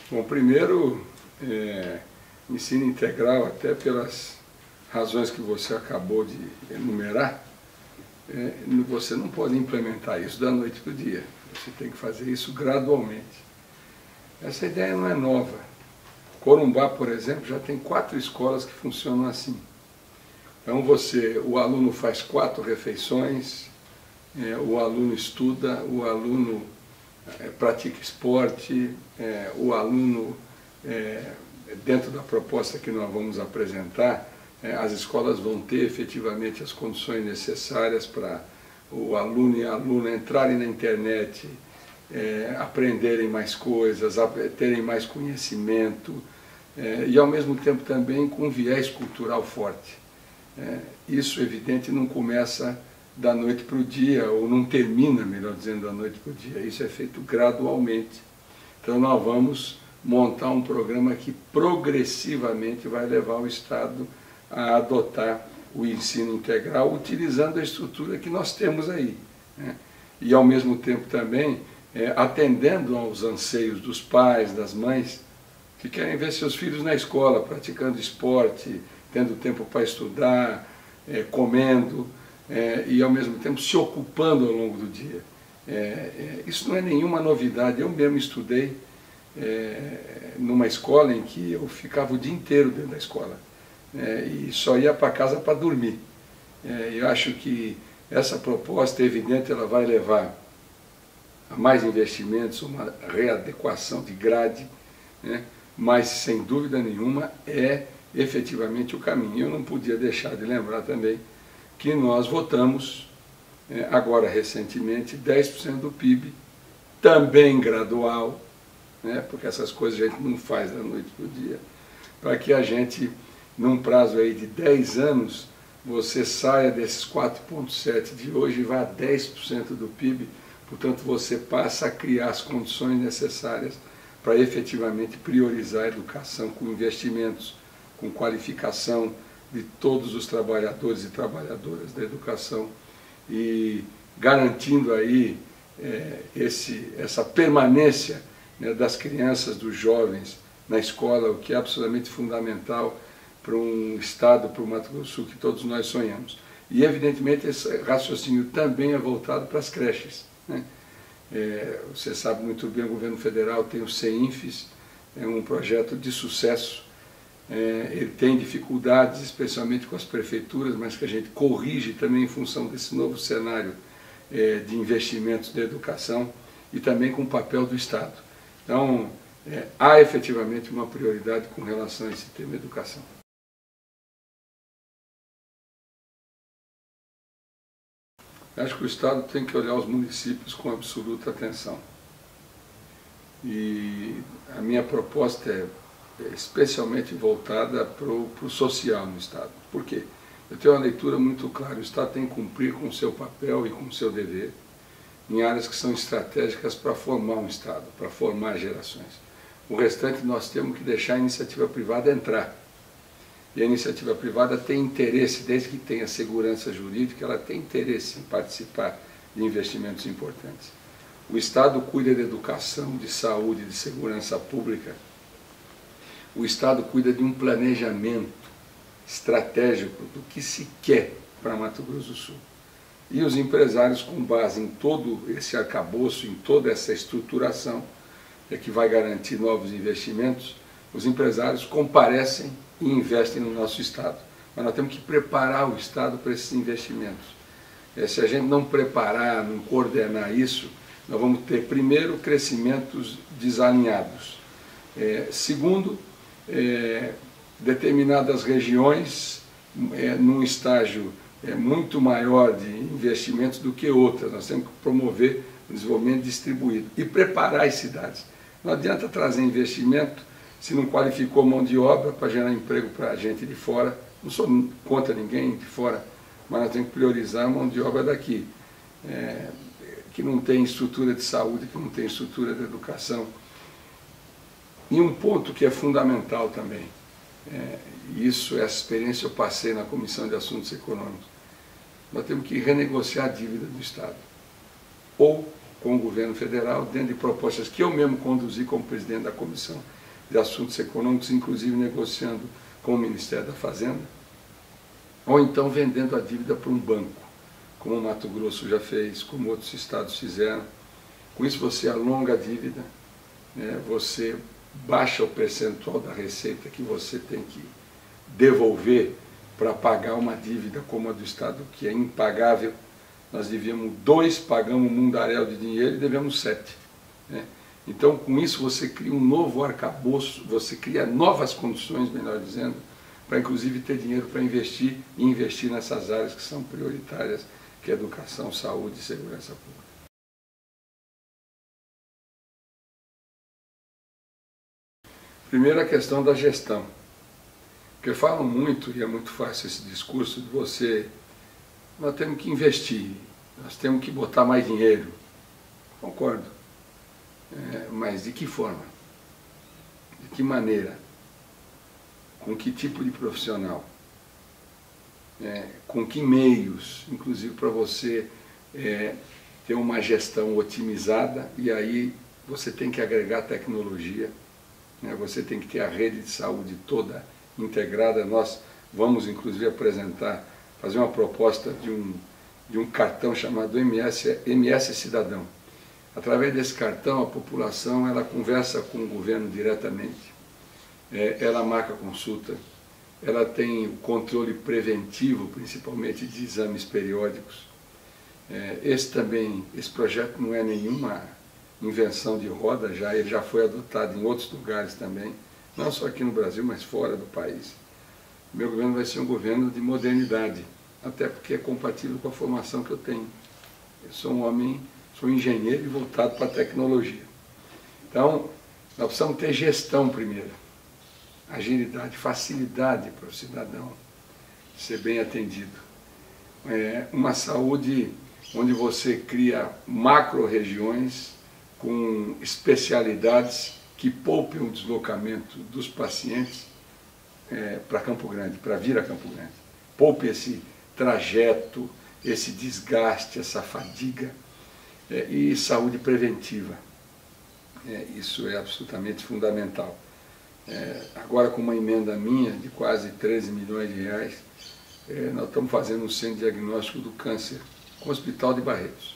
Bom, primeiro, ensino integral, até pelas razões que você acabou de enumerar, você não pode implementar isso da noite para o dia. Você tem que fazer isso gradualmente. Essa ideia não é nova. Corumbá, por exemplo, já tem 4 escolas que funcionam assim. Então o aluno faz 4 refeições, o aluno estuda, o aluno pratica esporte, o aluno, dentro da proposta que nós vamos apresentar, as escolas vão ter efetivamente as condições necessárias para o aluno e a aluna entrarem na internet, aprenderem mais coisas, terem mais conhecimento, e ao mesmo tempo também com um viés cultural forte. Isso, evidente, não começa da noite para o dia, ou não termina, melhor dizendo, da noite para o dia. Isso é feito gradualmente. Então nós vamos montar um programa que progressivamente vai levar o Estado a adotar o ensino integral, utilizando a estrutura que nós temos aí, e ao mesmo tempo também atendendo aos anseios dos pais, das mães, que querem ver seus filhos na escola, praticando esporte, tendo tempo para estudar, comendo, e ao mesmo tempo se ocupando ao longo do dia. Isso não é nenhuma novidade. Eu mesmo estudei numa escola em que eu ficava o dia inteiro dentro da escola, e só ia para casa para dormir. Eu acho que essa proposta, é evidente, ela vai levar a mais investimentos, uma readequação de grade, mas sem dúvida nenhuma é efetivamente o caminho. Eu não podia deixar de lembrar também que nós votamos, agora recentemente, 10% do PIB, também gradual, porque essas coisas a gente não faz da noite para o dia, para que a gente, num prazo aí de 10 anos, você saia desses 4,7% de hoje e vá a 10% do PIB, portanto você passa a criar as condições necessárias para efetivamente priorizar a educação com investimentos, com qualificação de todos os trabalhadores e trabalhadoras da educação, e garantindo aí essa permanência das crianças, dos jovens na escola, o que é absolutamente fundamental para um Estado, para o Mato Grosso do Sul, que todos nós sonhamos. E, evidentemente, esse raciocínio também é voltado para as creches. Você sabe muito bem, o governo federal tem o CEINFES, é um projeto de sucesso. Ele tem dificuldades, especialmente com as prefeituras, mas que a gente corrige também em função desse novo cenário de investimentos da educação e também com o papel do Estado. Então, há efetivamente uma prioridade com relação a esse tema educação. Acho que o Estado tem que olhar os municípios com absoluta atenção. E a minha proposta é especialmente voltada para o social no Estado. Por quê? Eu tenho uma leitura muito clara. O Estado tem que cumprir com o seu papel e com o seu dever em áreas que são estratégicas para formar um Estado, para formar gerações. O restante nós temos que deixar a iniciativa privada entrar. E a iniciativa privada tem interesse, desde que tenha segurança jurídica, ela tem interesse em participar de investimentos importantes. O Estado cuida de educação, de saúde, de segurança pública. O Estado cuida de um planejamento estratégico do que se quer para Mato Grosso do Sul. E os empresários, com base em todo esse arcabouço, em toda essa estruturação, que vai garantir novos investimentos, os empresários comparecem e investem no nosso Estado. Mas nós temos que preparar o Estado para esses investimentos. Se a gente não preparar, não coordenar isso, nós vamos ter, primeiro, crescimentos desalinhados. Segundo, determinadas regiões num estágio muito maior de investimentos do que outras. Nós temos que promover o desenvolvimento distribuído e preparar as cidades. Não adianta trazer investimento se não qualificou mão de obra para gerar emprego para a gente de fora. Não sou contra ninguém de fora, mas nós temos que priorizar a mão de obra daqui, que não tem estrutura de saúde, que não tem estrutura de educação. E um ponto que é fundamental também, essa experiência eu passei na Comissão de Assuntos Econômicos, nós temos que renegociar a dívida do Estado, ou com o governo federal, dentro de propostas que eu mesmo conduzi como presidente da comissão, de Assuntos Econômicos, inclusive negociando com o Ministério da Fazenda, ou então vendendo a dívida para um banco, como o Mato Grosso já fez, como outros estados fizeram. Com isso você alonga a dívida, né? Você baixa o percentual da receita que você tem que devolver para pagar uma dívida como a do Estado, que é impagável. Nós devíamos 2, pagamos um mundaréu de dinheiro e devemos 7. Né? Então, com isso, você cria um novo arcabouço, você cria novas condições, melhor dizendo, para inclusive ter dinheiro para investir e investir nessas áreas que são prioritárias, que é educação, saúde e segurança pública. Primeiro, a questão da gestão. Porque falam muito, e é muito fácil esse discurso de você, nós temos que investir, nós temos que botar mais dinheiro. Concordo. Mas de que forma? De que maneira? Com que tipo de profissional? Com que meios? Inclusive para você ter uma gestão otimizada, e aí você tem que agregar tecnologia, você tem que ter a rede de saúde toda integrada. Nós vamos inclusive fazer uma proposta de um cartão chamado MS Cidadão. Através desse cartão, a população ela conversa com o governo diretamente, ela marca consulta, ela tem o controle preventivo, principalmente de exames periódicos. Esse projeto não é nenhuma invenção de roda, ele já foi adotado em outros lugares também, não só aqui no Brasil, mas fora do país. Meu governo vai ser um governo de modernidade, até porque é compatível com a formação que eu tenho. Eu sou um homem, sou engenheiro e voltado para a tecnologia. Então, nós precisamos ter gestão primeiro, agilidade, facilidade para o cidadão ser bem atendido. Uma saúde onde você cria macro-regiões com especialidades que poupem o deslocamento dos pacientes para Campo Grande, para vir a Campo Grande. Poupe esse trajeto, esse desgaste, essa fadiga, e saúde preventiva. Isso é absolutamente fundamental. Agora, com uma emenda minha de quase 13 milhões de reais, nós estamos fazendo um centro de diagnóstico do câncer com o Hospital de Barretos.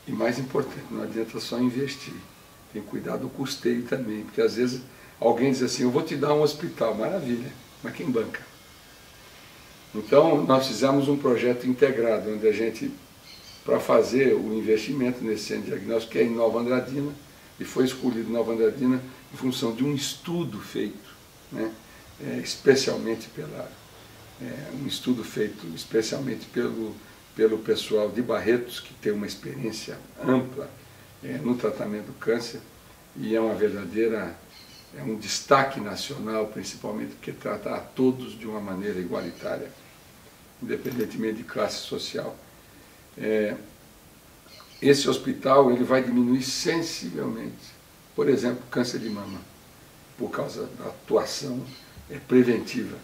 E mais importante, não adianta só investir, tem que cuidar do custeio também, porque às vezes alguém diz assim, eu vou te dar um hospital, maravilha, mas quem banca? Então, nós fizemos um projeto integrado, onde a gente, para fazer o investimento nesse centro de diagnóstico, que é em Nova Andradina, e foi escolhido Nova Andradina em função de um estudo feito, especialmente pelo pessoal de Barretos, que tem uma experiência ampla no tratamento do câncer, e é um destaque nacional, principalmente porque trata a todos de uma maneira igualitária, independentemente de classe social. Esse hospital ele vai diminuir sensivelmente, por exemplo, câncer de mama, por causa da atuação preventiva.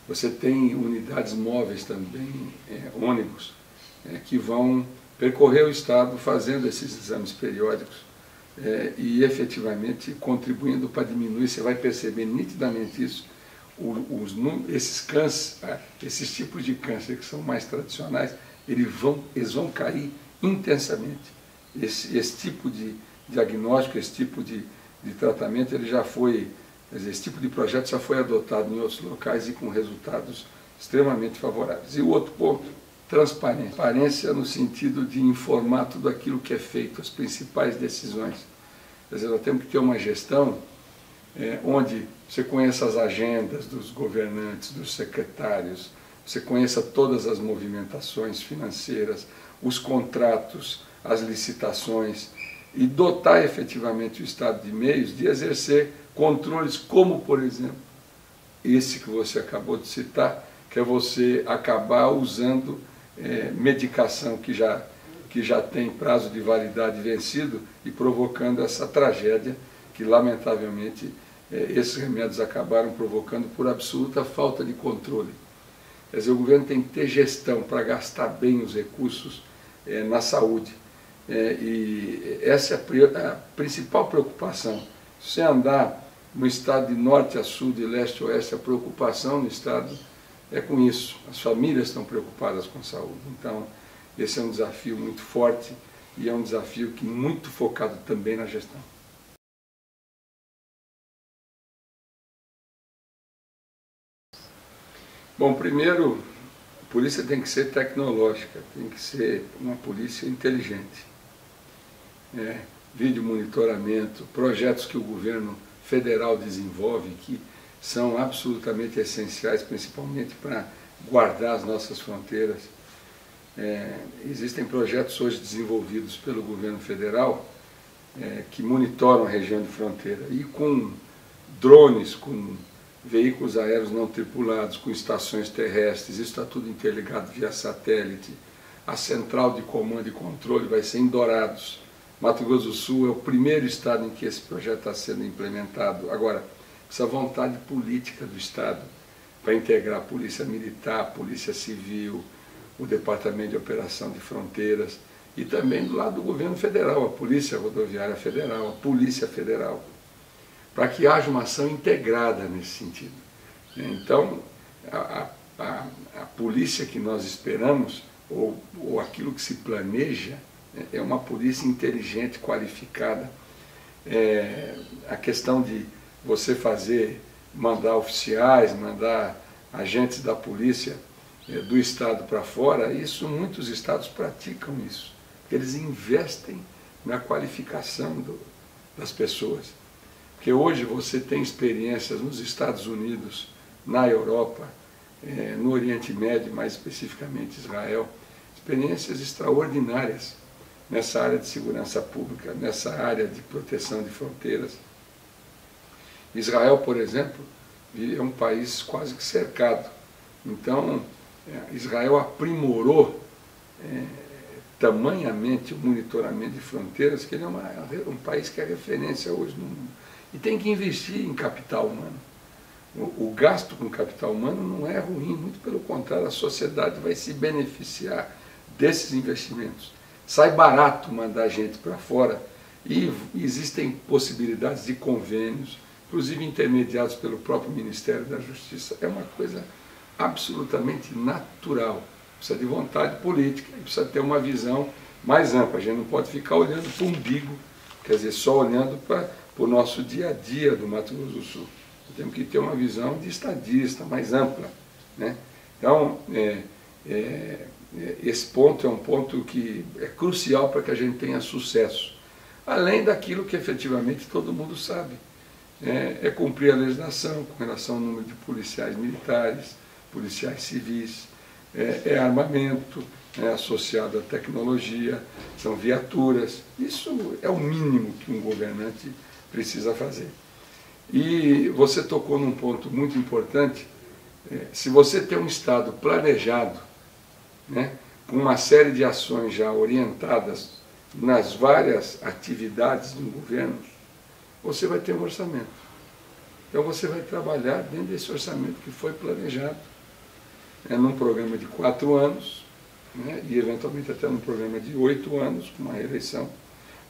Você tem unidades móveis também, ônibus, que vão percorrer o estado fazendo esses exames periódicos e efetivamente contribuindo para diminuir. Você vai perceber nitidamente isso. Esses tipos de câncer que são mais tradicionais, eles vão cair intensamente. Esse tipo de diagnóstico, esse tipo de tratamento, esse tipo de projeto já foi adotado em outros locais e com resultados extremamente favoráveis. E o outro ponto, transparência. Transparência no sentido de informar tudo aquilo que é feito, as principais decisões. Quer dizer, nós temos que ter uma gestão onde você conheça as agendas dos governantes, dos secretários, você conheça todas as movimentações financeiras, os contratos, as licitações, e dotar efetivamente o Estado de meios de exercer controles como, por exemplo, esse que você acabou de citar, que é você acabar usando medicação que já tem prazo de validade vencido e provocando essa tragédia que, lamentavelmente, esses remédios acabaram provocando por absoluta falta de controle. Quer dizer, o governo tem que ter gestão para gastar bem os recursos na saúde. E essa é a principal preocupação. Se você andar No estado de norte a sul, de leste a oeste, a preocupação no estado é com isso. As famílias estão preocupadas com a saúde. Então, esse é um desafio muito forte e é um desafio que muito focado também na gestão. Bom, primeiro, a polícia tem que ser tecnológica, tem que ser uma polícia inteligente. Vídeo monitoramento, projetos que o governo federal desenvolve, que são absolutamente essenciais, principalmente para guardar as nossas fronteiras. Existem projetos hoje desenvolvidos pelo governo federal que monitoram a região de fronteira, e com drones, com veículos aéreos não tripulados, com estações terrestres, isso está tudo interligado via satélite. A central de comando e controle vai ser em Dourados. Mato Grosso do Sul é o primeiro estado em que esse projeto está sendo implementado. Agora, essa vontade política do estado para integrar a polícia militar, a polícia civil, o Departamento de Operação de Fronteiras, e também do lado do governo federal, a Polícia Rodoviária Federal, a Polícia Federal, para que haja uma ação integrada nesse sentido. Então, a polícia que nós esperamos, ou aquilo que se planeja, é uma polícia inteligente, qualificada. A questão de você mandar oficiais, mandar agentes da polícia do estado para fora, muitos estados praticam isso, porque eles investem na qualificação das pessoas. Porque hoje você tem experiências nos Estados Unidos, na Europa, no Oriente Médio, mais especificamente Israel, experiências extraordinárias nessa área de segurança pública, nessa área de proteção de fronteiras. Israel, por exemplo, é um país quase que cercado. Então, Israel aprimorou tamanhamente o monitoramento de fronteiras, que ele é um país que é referência hoje no mundo. E tem que investir em capital humano. O gasto com capital humano não é ruim, muito pelo contrário, a sociedade vai se beneficiar desses investimentos. Sai barato mandar gente para fora, e existem possibilidades de convênios, inclusive intermediados pelo próprio Ministério da Justiça. É uma coisa absolutamente natural. Precisa de vontade política e precisa ter uma visão mais ampla. A gente não pode ficar olhando para o umbigo, quer dizer, só olhando para o nosso dia a dia do Mato Grosso do Sul. Temos que ter uma visão de estadista, mais ampla, né? Então, esse ponto é um ponto que é crucial para que a gente tenha sucesso. Além daquilo que efetivamente todo mundo sabe. É cumprir a legislação com relação ao número de policiais militares, policiais civis, armamento associado à tecnologia, são viaturas. Isso é o mínimo que um governante precisa fazer. E você tocou num ponto muito importante. Se você tem um Estado planejado, com uma série de ações já orientadas nas várias atividades do governo, você vai ter um orçamento. Então você vai trabalhar dentro desse orçamento que foi planejado, num programa de 4 anos, e eventualmente até num programa de 8 anos, com uma reeleição.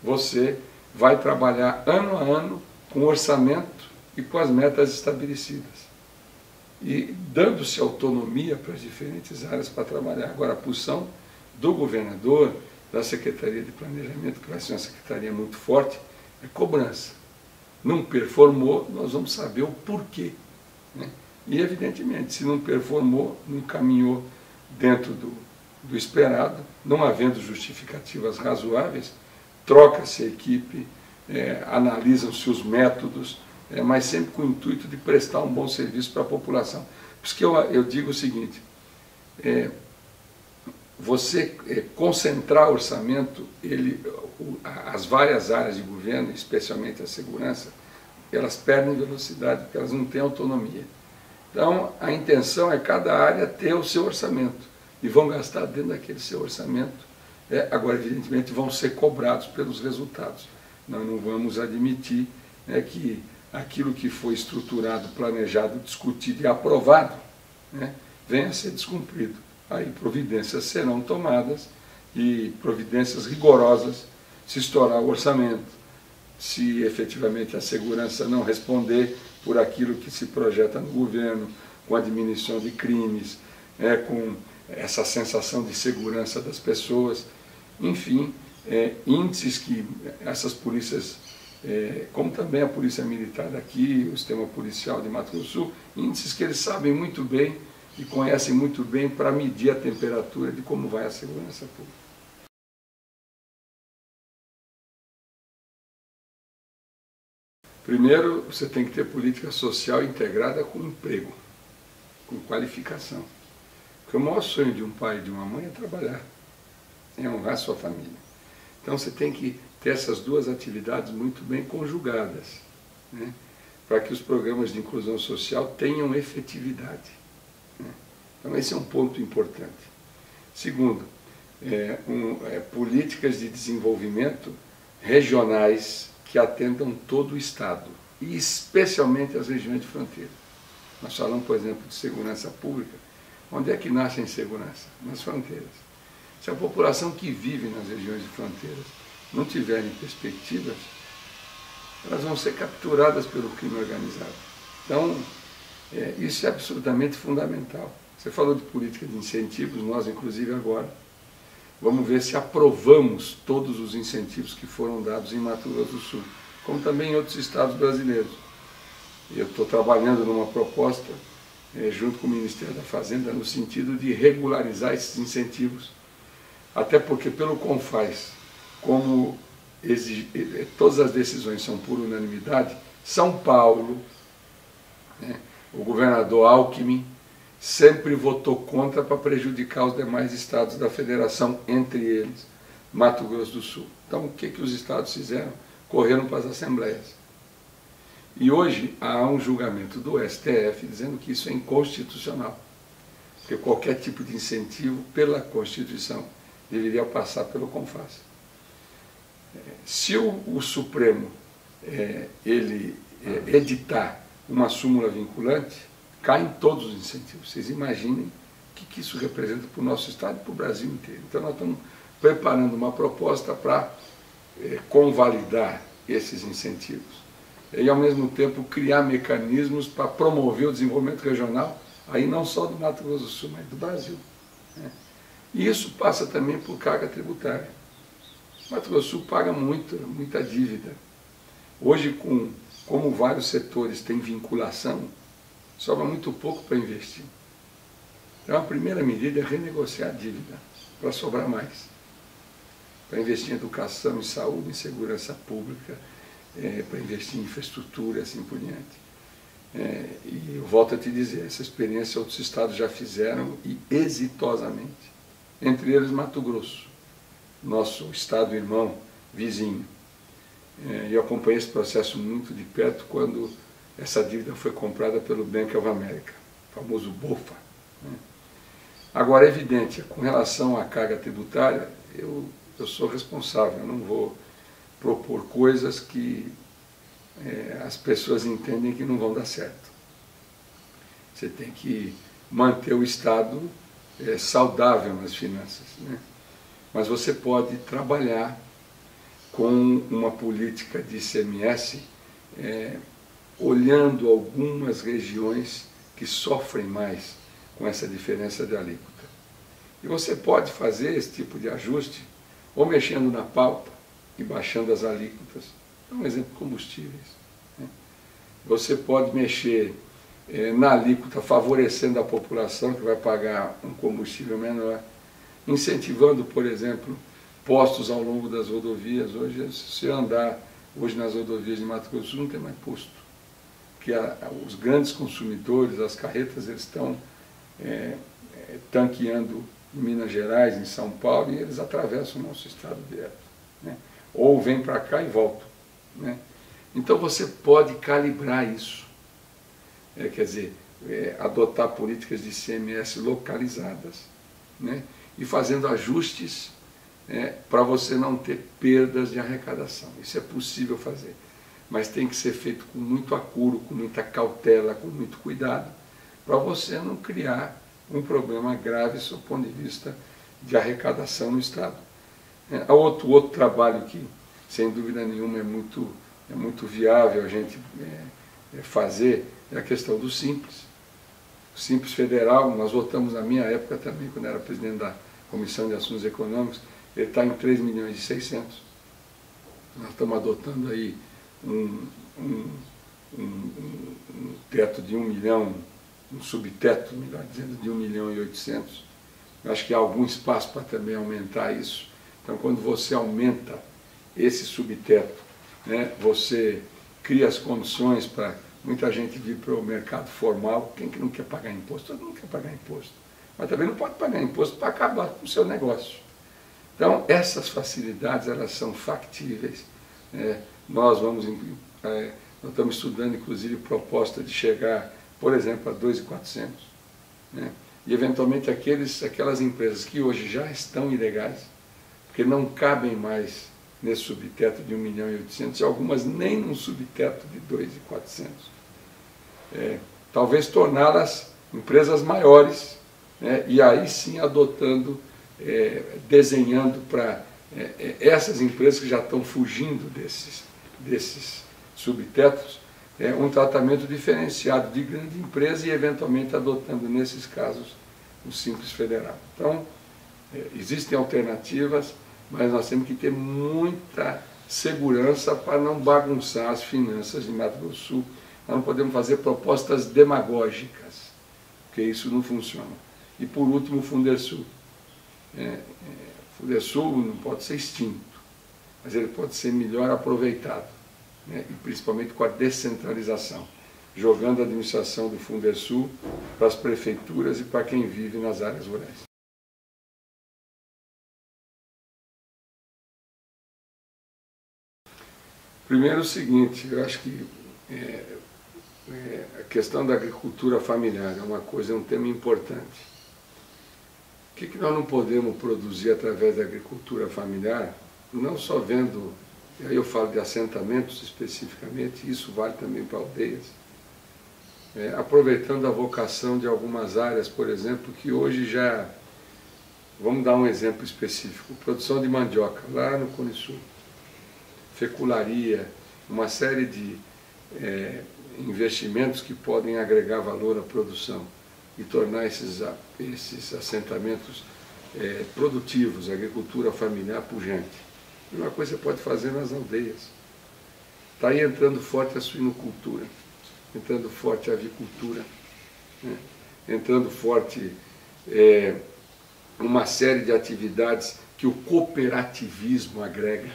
Você vai trabalhar ano a ano com o orçamento e com as metas estabelecidas. E dando-se autonomia para as diferentes áreas para trabalhar. Agora, a posição do governador, da Secretaria de Planejamento, que vai ser uma secretaria muito forte, é cobrança. Não performou, nós vamos saber o porquê. E, evidentemente, se não performou, não caminhou dentro do esperado, não havendo justificativas razoáveis, troca-se a equipe, analisam-se os métodos, mas sempre com o intuito de prestar um bom serviço para a população. Por isso que eu digo o seguinte, você concentrar orçamento, as várias áreas de governo, especialmente a segurança, elas perdem velocidade, porque elas não têm autonomia. Então, a intenção é cada área ter o seu orçamento, e vão gastar dentro daquele seu orçamento. Agora, evidentemente, vão ser cobrados pelos resultados. Nós não vamos admitir que aquilo que foi estruturado, planejado, discutido e aprovado, venha a ser descumprido. Aí providências serão tomadas, e providências rigorosas se estourar o orçamento, se efetivamente a segurança não responder por aquilo que se projeta no governo, com a diminuição de crimes, com essa sensação de segurança das pessoas, enfim, índices que essas polícias, como também a polícia militar daqui, o sistema policial de Mato Grosso do Sul, índices que eles sabem muito bem e conhecem muito bem para medir a temperatura de como vai a segurança pública. Primeiro, você tem que ter política social integrada com emprego, com qualificação. Porque o maior sonho de um pai e de uma mãe é trabalhar, é honrar sua família. Então você tem que ter essas duas atividades muito bem conjugadas, né, para que os programas de inclusão social tenham efetividade, né. Então esse é um ponto importante. Segundo, políticas de desenvolvimento regionais que atendam todo o Estado, e especialmente as regiões de fronteira. Nós falamos, por exemplo, de segurança pública. Onde é que nasce a insegurança? Nas fronteiras. Se a população que vive nas regiões de fronteiras não tiverem perspectivas, elas vão ser capturadas pelo crime organizado. Então, isso é absolutamente fundamental. Você falou de política de incentivos, nós, inclusive, agora, vamos ver se aprovamos todos os incentivos que foram dados em Mato Grosso do Sul, como também em outros estados brasileiros. Eu estou trabalhando numa proposta, junto com o Ministério da Fazenda, no sentido de regularizar esses incentivos. Até porque, pelo CONFAS, como todas as decisões são por unanimidade, São Paulo, né, o governador Alckmin, sempre votou contra para prejudicar os demais estados da federação, entre eles Mato Grosso do Sul. Então, o que os estados fizeram? Correram para as assembleias. E hoje há um julgamento do STF dizendo que isso é inconstitucional, porque qualquer tipo de incentivo, pela Constituição, deveria passar pelo CONFAS. Se o Supremo editar uma súmula vinculante, caem todos os incentivos. Vocês imaginem o que isso representa para o nosso Estado e para o Brasil inteiro. Então nós estamos preparando uma proposta para convalidar esses incentivos e, ao mesmo tempo, criar mecanismos para promover o desenvolvimento regional, aí não só do Mato Grosso do Sul, mas do Brasil, né? E isso passa também por carga tributária. O Mato Grosso do Sul paga muita dívida. Hoje, como vários setores têm vinculação, sobra muito pouco para investir. Então, a primeira medida é renegociar a dívida, para sobrar mais. Para investir em educação, em saúde, em segurança pública, para investir em infraestrutura e assim por diante. E eu volto a te dizer, essa experiência outros estados já fizeram e exitosamente. Entre eles Mato Grosso, nosso estado irmão, vizinho. Eu acompanhei esse processo muito de perto quando essa dívida foi comprada pelo Bank of America, o famoso BOFA, né? Agora, é evidente, com relação à carga tributária, eu sou responsável, eu não vou propor coisas que as pessoas entendem que não vão dar certo. Você tem que manter o Estado saudável nas finanças, né? Mas você pode trabalhar com uma política de ICMS olhando algumas regiões que sofrem mais com essa diferença de alíquota. E você pode fazer esse tipo de ajuste ou mexendo na pauta e baixando as alíquotas. Dá um exemplo, combustíveis, né? Você pode mexer na alíquota favorecendo a população que vai pagar um combustível menor, incentivando, por exemplo, postos ao longo das rodovias. Hoje, se você andar hoje nas rodovias de Mato Grosso do Sul, não tem mais posto. Porque os grandes consumidores, as carretas, eles estão tanqueando em Minas Gerais, em São Paulo, e eles atravessam o nosso estado direto, né? Ou vêm para cá e voltam, né? Então você pode calibrar isso, quer dizer, adotar políticas de ICMS localizadas, né? E fazendo ajustes para você não ter perdas de arrecadação. Isso é possível fazer, mas tem que ser feito com muito acuro, com muita cautela, com muito cuidado, para você não criar um problema grave sob o ponto de vista de arrecadação no Estado. Há outro trabalho que, sem dúvida nenhuma, é muito é muito viável a gente fazer é a questão do Simples. O Simples Federal, nós votamos na minha época também, quando era presidente da Comissão de Assuntos Econômicos, ele está em 3 milhões e 600. Nós estamos adotando aí um teto de 1 milhão, um subteto, melhor dizendo, de 1 milhão e 800. Eu acho que há algum espaço para também aumentar isso. Então, quando você aumenta esse subteto, né, você cria as condições para muita gente vir para o mercado formal. Quem que não quer pagar imposto? Todo mundo quer pagar imposto. Mas também não pode pagar imposto para acabar com o seu negócio. Então, essas facilidades, elas são factíveis. Nós estamos estudando, inclusive, proposta de chegar, por exemplo, a 2.400. E, eventualmente, aquelas empresas que hoje já estão ilegais, porque não cabem mais nesse subteto de 1 milhão e 800, e algumas nem num subteto de 2.400. Talvez torná-las empresas maiores, e aí sim adotando, desenhando para essas empresas que já estão fugindo desses subtetos, um tratamento diferenciado de grande empresa e eventualmente adotando, nesses casos, o Simples Federal. Então, existem alternativas, mas nós temos que ter muita segurança para não bagunçar as finanças de Mato Grosso do Sul. Nós não podemos fazer propostas demagógicas, porque isso não funciona. E, por último, o Fundesul. O Fundesul não pode ser extinto, mas ele pode ser melhor aproveitado, e principalmente com a descentralização, jogando a administração do Fundesul para as prefeituras e para quem vive nas áreas rurais. Primeiro o seguinte, eu acho que a questão da agricultura familiar é um tema importante. O que nós não podemos produzir através da agricultura familiar, não só vendo, e aí eu falo de assentamentos especificamente, isso vale também para aldeias, aproveitando a vocação de algumas áreas, por exemplo, que hoje já, vamos dar um exemplo específico, produção de mandioca, lá no Cone Sul, fecularia, uma série de investimentos que podem agregar valor à produção e tornar esses assentamentos produtivos, agricultura familiar pujante. E uma coisa você pode fazer nas aldeias. Está aí entrando forte a suinocultura, entrando forte a avicultura, entrando forte uma série de atividades que o cooperativismo agrega.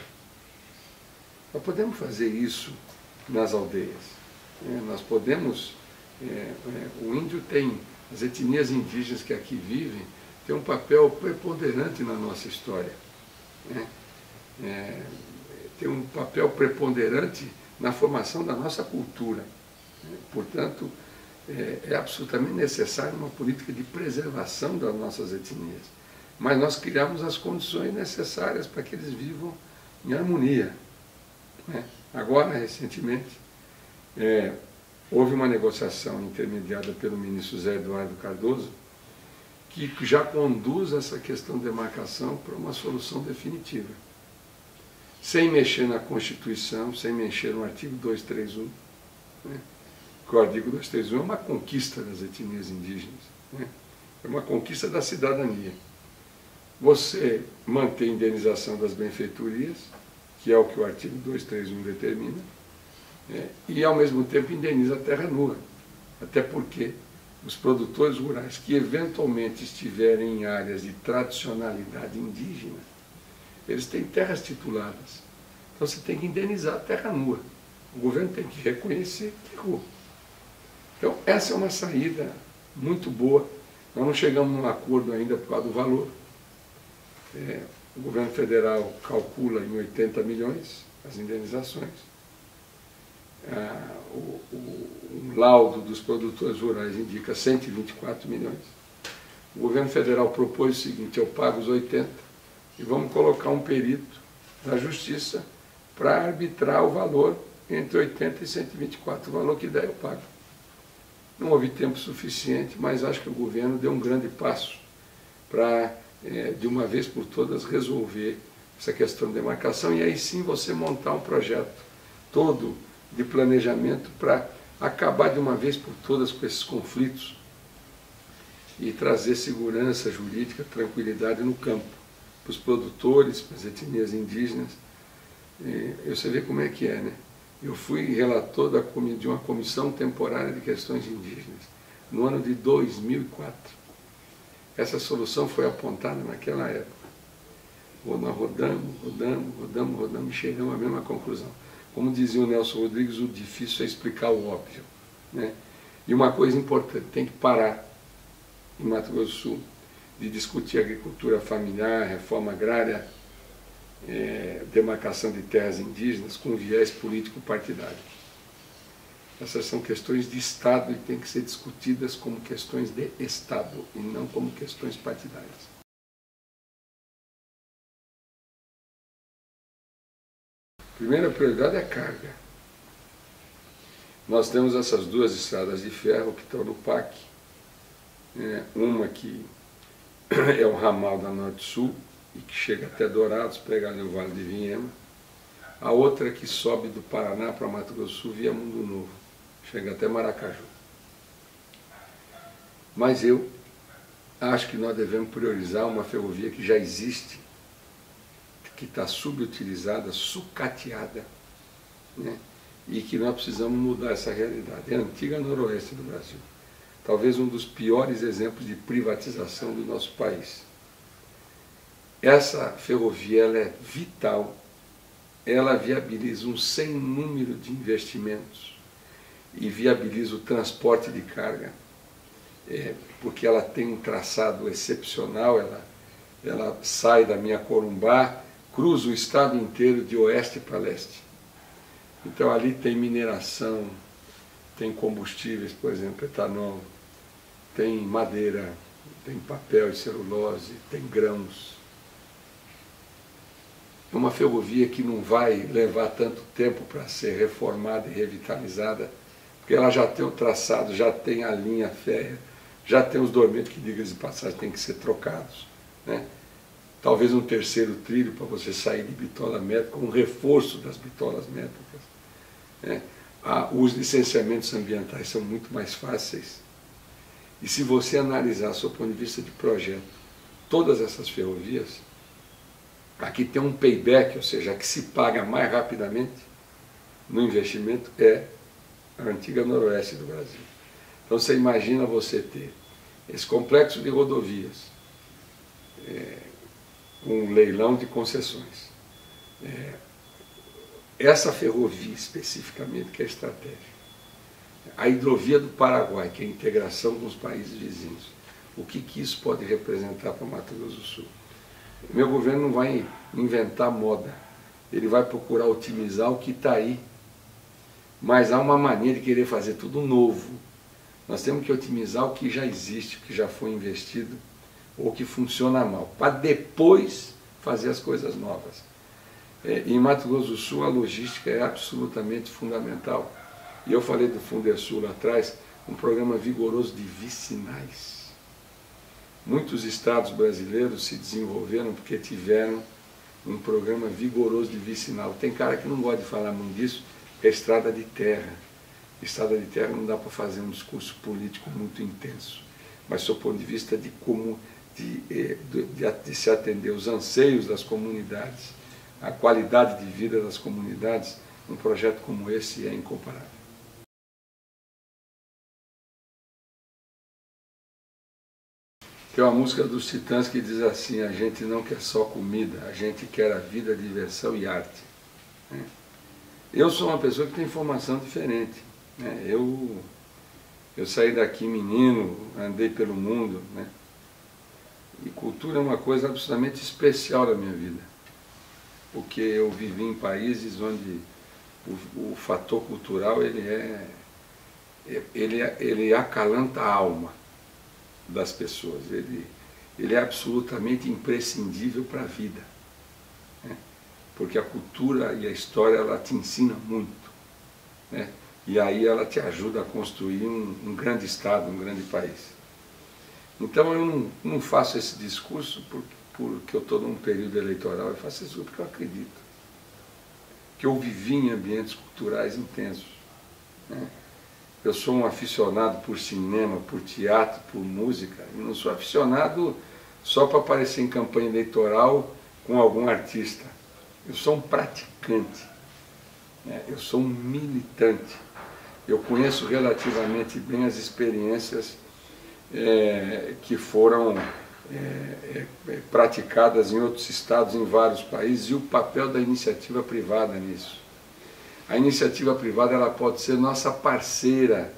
Nós podemos fazer isso nas aldeias. Nós podemos, o índio tem, as etnias indígenas que aqui vivem, tem um papel preponderante na nossa história. Tem um papel preponderante na formação da nossa cultura. Portanto, é absolutamente necessária uma política de preservação das nossas etnias. Mas nós criamos as condições necessárias para que eles vivam em harmonia. Agora, recentemente, houve uma negociação intermediada pelo ministro Zé Eduardo Cardoso, que já conduz essa questão de demarcação para uma solução definitiva. Sem mexer na Constituição, sem mexer no artigo 231, que o artigo 231 é uma conquista das etnias indígenas, é uma conquista da cidadania. Você mantém a indenização das benfeitorias, que é o que o artigo 231 determina, e ao mesmo tempo indeniza a terra nua, até porque os produtores rurais que eventualmente estiverem em áreas de tradicionalidade indígena, eles têm terras tituladas. Então você tem que indenizar a terra nua. O governo tem que reconhecer que errou. Então essa é uma saída muito boa. Nós não chegamos num acordo ainda por causa do valor. O governo federal calcula em 80 milhões as indenizações. O laudo dos produtores rurais indica 124 milhões. O governo federal propôs o seguinte: eu pago os 80 e vamos colocar um perito da justiça para arbitrar o valor entre 80 e 124, o valor que der eu pago. Não houve tempo suficiente, mas acho que o governo deu um grande passo para, de uma vez por todas, resolver essa questão de demarcação e aí sim você montar um projeto todo de planejamento para acabar de uma vez por todas com esses conflitos e trazer segurança jurídica, tranquilidade no campo, para os produtores, para as etnias indígenas. Você vê como é que é, né? Eu fui relator de uma comissão temporária de questões indígenas, no ano de 2004. Essa solução foi apontada naquela época. Nós rodamos e chegamos à mesma conclusão. Como dizia o Nelson Rodrigues, o difícil é explicar o óbvio, né? E uma coisa importante, tem que parar em Mato Grosso do Sul de discutir agricultura familiar, reforma agrária, demarcação de terras indígenas com viés político-partidário. Essas são questões de Estado e têm que ser discutidas como questões de Estado e não como questões partidárias. Primeira prioridade é a carga. Nós temos essas duas estradas de ferro que estão no PAC, uma que é o ramal da Norte-Sul e que chega até Dourados, pega ali o Vale de Vinhema, a outra que sobe do Paraná para Mato Grosso do Sul via Mundo Novo, chega até Maracaju. Mas eu acho que nós devemos priorizar uma ferrovia que já existe, que está subutilizada, sucateada, né? E que nós precisamos mudar essa realidade. É a antiga Noroeste do Brasil. Talvez um dos piores exemplos de privatização do nosso país. Essa ferrovia ela é vital, ela viabiliza um sem número de investimentos e viabiliza o transporte de carga, porque ela tem um traçado excepcional, ela sai da minha Corumbá, cruza o estado inteiro de oeste para leste. Então ali tem mineração, tem combustíveis, por exemplo, etanol, tem madeira, tem papel e celulose, tem grãos. É uma ferrovia que não vai levar tanto tempo para ser reformada e revitalizada, porque ela já tem o traçado, já tem a linha férrea, já tem os dormentos que, diga-se de passagem, tem que ser trocados, né? Talvez um terceiro trilho para você sair de bitola métrica, um reforço das bitolas métricas, né? Os licenciamentos ambientais são muito mais fáceis. E se você analisar, sob o ponto de vista de projeto, todas essas ferrovias, aqui tem um payback, ou seja, a que se paga mais rapidamente no investimento é a antiga Noroeste do Brasil. Então você imagina você ter esse complexo de rodovias, com um leilão de concessões. Essa ferrovia especificamente que é estratégica. A hidrovia do Paraguai, que é a integração com os países vizinhos. O que isso pode representar para Mato Grosso do Sul? O meu governo não vai inventar moda, ele vai procurar otimizar o que está aí. Mas há uma mania de querer fazer tudo novo. Nós temos que otimizar o que já existe, o que já foi investido, ou que funciona mal, para depois fazer as coisas novas. Em Mato Grosso do Sul a logística é absolutamente fundamental. E eu falei do Fundesul lá atrás, um programa vigoroso de vicinais. Muitos estados brasileiros se desenvolveram porque tiveram um programa vigoroso de vicinal. Tem cara que não gosta de falar muito disso, é estrada de terra. Estrada de terra não dá para fazer um discurso político muito intenso, mas do ponto de vista de como de se atender os anseios das comunidades, a qualidade de vida das comunidades, um projeto como esse é incomparável. Tem uma música dos Titãs que diz assim: a gente não quer só comida, a gente quer a vida, diversão e arte. Eu sou uma pessoa que tem formação diferente. Eu saí daqui menino, andei pelo mundo, né? E cultura é uma coisa absolutamente especial da minha vida, porque eu vivi em países onde o fator cultural ele acalanta a alma das pessoas, ele é absolutamente imprescindível para a vida, né? Porque a cultura e a história ela te ensina muito, né? E aí ela te ajuda a construir um grande Estado, um grande país. Então eu não faço esse discurso porque eu estou num período eleitoral, eu faço isso porque eu acredito. porque eu vivi em ambientes culturais intensos, né? Eu sou um aficionado por cinema, por teatro, por música, e não sou aficionado só para aparecer em campanha eleitoral com algum artista. Eu sou um praticante, né? Eu sou um militante. Eu conheço relativamente bem as experiências que foram praticadas em outros estados, em vários países, e o papel da iniciativa privada nisso. A iniciativa privada ela pode ser nossa parceira,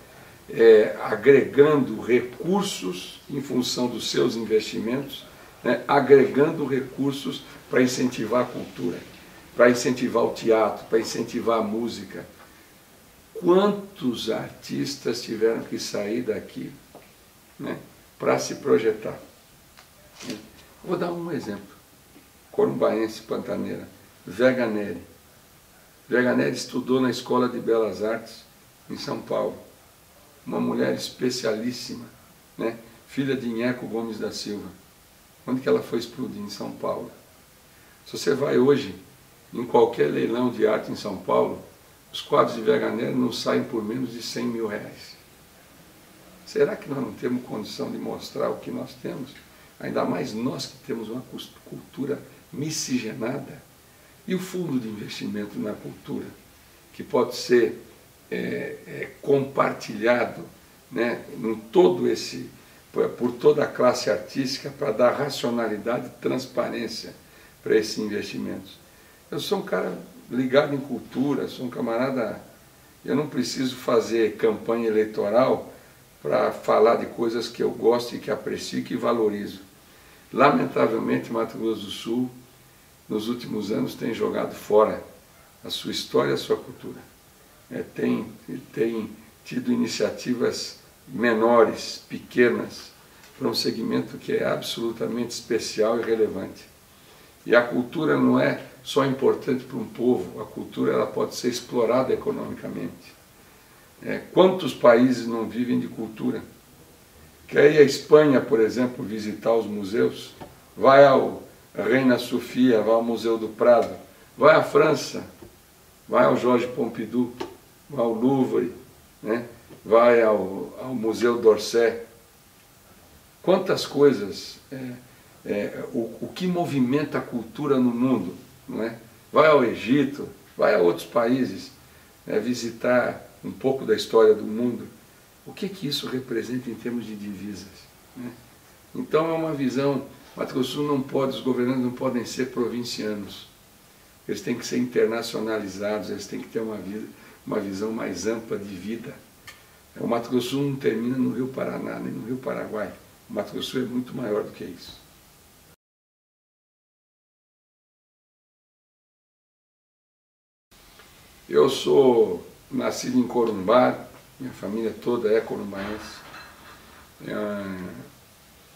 agregando recursos em função dos seus investimentos, né, agregando recursos para incentivar a cultura, para incentivar o teatro, para incentivar a música. Quantos artistas tiveram que sair daqui, né, para se projetar? Vou dar um exemplo. Corumbaense, pantaneira, Vega Neri. Vega Neri estudou na Escola de Belas Artes em São Paulo. Uma mulher especialíssima, né? Filha de Nheco Gomes da Silva. Onde que ela foi explodir? Em São Paulo. Se você vai hoje em qualquer leilão de arte em São Paulo, os quadros de Vega Neri não saem por menos de 100 mil reais. Será que nós não temos condição de mostrar o que nós temos? Ainda mais nós que temos uma cultura miscigenada. E o fundo de investimento na cultura, que pode ser compartilhado, né, em todo por toda a classe artística para dar racionalidade e transparência para esses investimentos. Eu sou um cara ligado em cultura, sou um camarada, eu não preciso fazer campanha eleitoral para falar de coisas que eu gosto e que aprecio e que valorizo. Lamentavelmente, Mato Grosso do Sul, nos últimos anos, tem jogado fora a sua história e a sua cultura. Tem tido iniciativas menores, pequenas, para um segmento que é absolutamente especial e relevante. E a cultura não é só importante para um povo, a cultura ela pode ser explorada economicamente. Quantos países não vivem de cultura? Quer ir à Espanha, por exemplo, visitar os museus? Vai ao Reina Sofia, vai ao Museu do Prado, vai à França, vai ao Georges Pompidou, vai ao Louvre, né? Vai ao Museu d'Orsay. Quantas coisas, o que movimenta a cultura no mundo, não é? Vai ao Egito, vai a outros países, visitar um pouco da história do mundo. O que isso representa em termos de divisas, né? Então é uma visão. Mato Grosso do Sul não pode, os governantes não podem ser provincianos. Eles têm que ser internacionalizados, eles têm que ter uma visão mais ampla de vida. O Mato Grosso do Sul não termina no Rio Paraná, nem no Rio Paraguai. O Mato Grosso do Sul é muito maior do que isso. Eu sou nascido em Corumbá, minha família toda é corumbaense.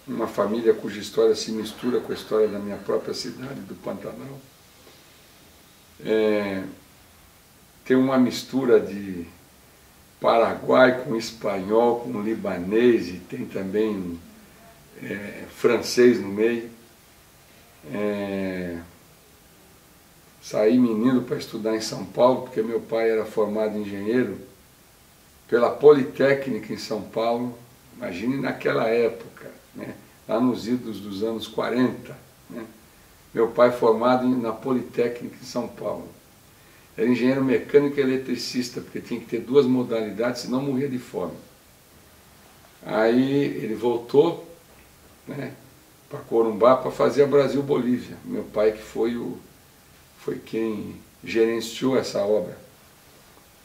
Uma família cuja história se mistura com a história da minha própria cidade, do Pantanal. Tem uma mistura de Paraguai com espanhol, com libanês, e tem também francês no meio. Saí menino para estudar em São Paulo, porque meu pai era formado engenheiro pela Politécnica em São Paulo. Imagine naquela época, né? Lá nos idos dos anos 40, né? Meu pai formado na Politécnica em São Paulo. Era engenheiro mecânico e eletricista, porque tinha que ter duas modalidades, senão morria de fome. Aí ele voltou, né, para Corumbá para fazer a Brasil-Bolívia. Meu pai que foi quem gerenciou essa obra,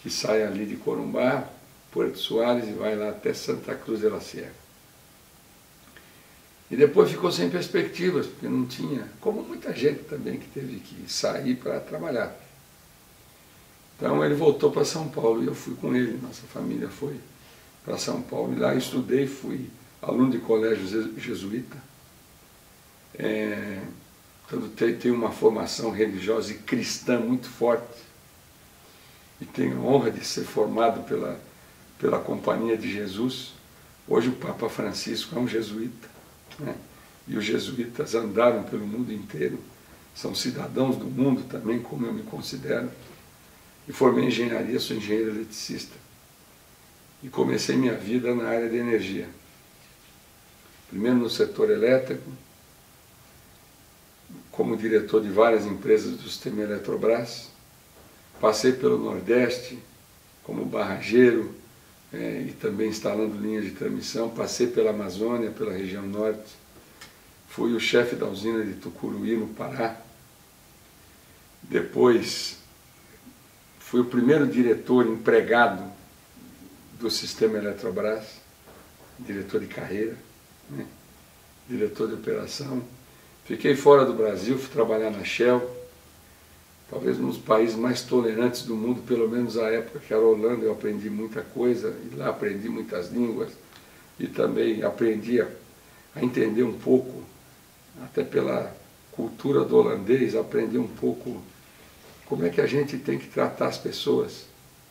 que sai ali de Corumbá, Porto Soares, e vai lá até Santa Cruz de la Sierra. E depois ficou sem perspectivas, porque não tinha, como muita gente também que teve que sair para trabalhar. Então ele voltou para São Paulo e eu fui com ele, nossa família foi para São Paulo. E lá estudei, fui aluno de colégio jesuíta. Então tenho uma formação religiosa e cristã muito forte. E tenho a honra de ser formado pela Companhia de Jesus. Hoje o Papa Francisco é um jesuíta, né? E os jesuítas andaram pelo mundo inteiro, são cidadãos do mundo também, como eu me considero, Me formei em engenharia, sou engenheiro eletricista. E comecei minha vida na área de energia. Primeiro no setor elétrico, como diretor de várias empresas do sistema Eletrobras. Passei pelo Nordeste, como barrageiro, e também instalando linhas de transmissão. Passei pela Amazônia, pela região norte. Fui o chefe da usina de Tucuruí, no Pará. Depois, fui o primeiro diretor empregado do sistema Eletrobras, diretor de carreira, né? Diretor de operação. Fiquei fora do Brasil, fui trabalhar na Shell, talvez um dos países mais tolerantes do mundo, pelo menos à época que era a Holanda. Eu aprendi muita coisa, e lá aprendi muitas línguas, e também aprendi a entender um pouco, até pela cultura do holandês, aprendi um pouco como é que a gente tem que tratar as pessoas,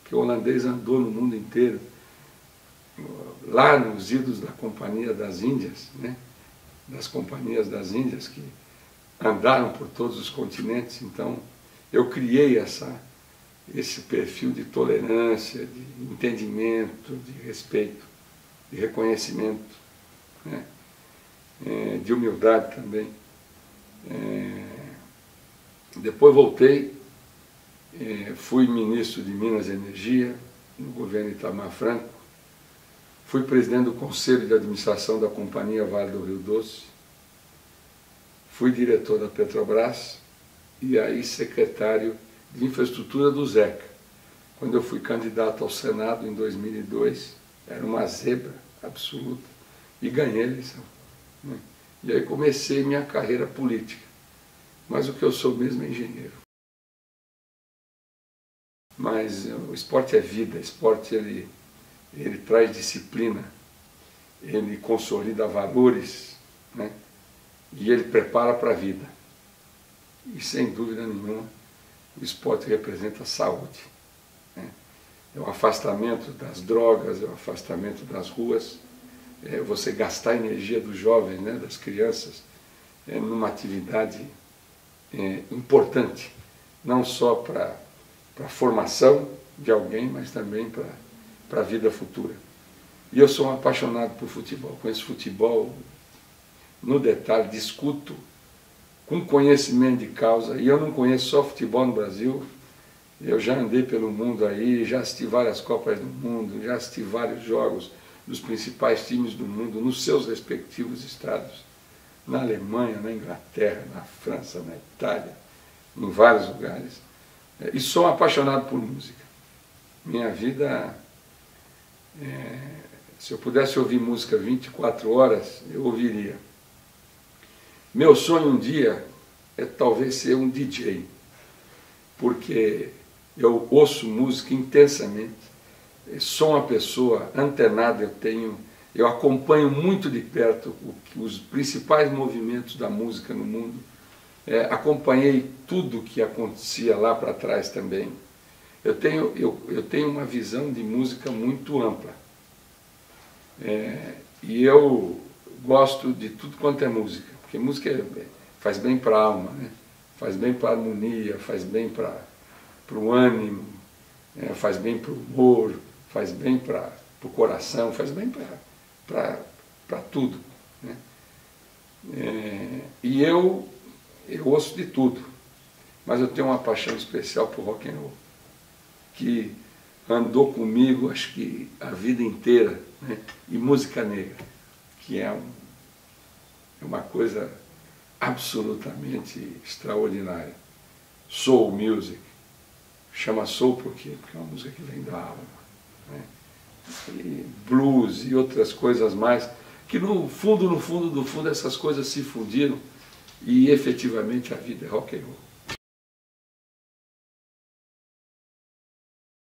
que o holandês andou no mundo inteiro, lá nos idos da Companhia das Índias, né? Das companhias das Índias que andaram por todos os continentes. Então eu criei esse perfil de tolerância, de entendimento, de respeito, de reconhecimento, né? De humildade também. Depois voltei, fui ministro de Minas e Energia no governo Itamar Franco. Fui presidente do Conselho de Administração da Companhia Vale do Rio Doce. Fui diretor da Petrobras e aí secretário de Infraestrutura do ZECA. Quando eu fui candidato ao Senado em 2002, era uma zebra absoluta e ganhei a eleição, né? E aí comecei minha carreira política. Mas o que eu sou mesmo é engenheiro. Mas o esporte é vida, o esporte ele traz disciplina, ele consolida valores, né? E ele prepara para a vida. E sem dúvida nenhuma, o esporte representa a saúde, né? É o afastamento das drogas, é o afastamento das ruas, é você gastar a energia dos jovens, né, das crianças, numa atividade importante, não só para a formação de alguém, mas também para a vida futura. E eu sou um apaixonado por futebol, conheço futebol no detalhe, discuto com conhecimento de causa, e eu não conheço só futebol no Brasil, eu já andei pelo mundo aí, já assisti várias Copas do Mundo, já assisti vários jogos dos principais times do mundo, nos seus respectivos estados, na Alemanha, na Inglaterra, na França, na Itália, em vários lugares. E sou um apaixonado por música. Minha vida, se eu pudesse ouvir música 24 horas, eu ouviria. Meu sonho um dia é talvez ser um DJ, porque eu ouço música intensamente, sou uma pessoa antenada, eu acompanho muito de perto os principais movimentos da música no mundo, acompanhei tudo que acontecia lá para trás também. Eu tenho uma visão de música muito ampla, e eu gosto de tudo quanto é música, porque música faz bem para a alma, né? Faz bem para a harmonia, faz bem para o ânimo, faz bem para o humor, faz bem para o coração, faz bem para tudo, né? E eu ouço de tudo, mas eu tenho uma paixão especial por rock and roll, que andou comigo acho que a vida inteira, né? E música negra, que é uma coisa absolutamente extraordinária. Soul music, chama soul por quê? Porque é uma música que vem da alma, né? E blues e outras coisas mais, que no fundo, essas coisas se fundiram e efetivamente a vida é rock and roll.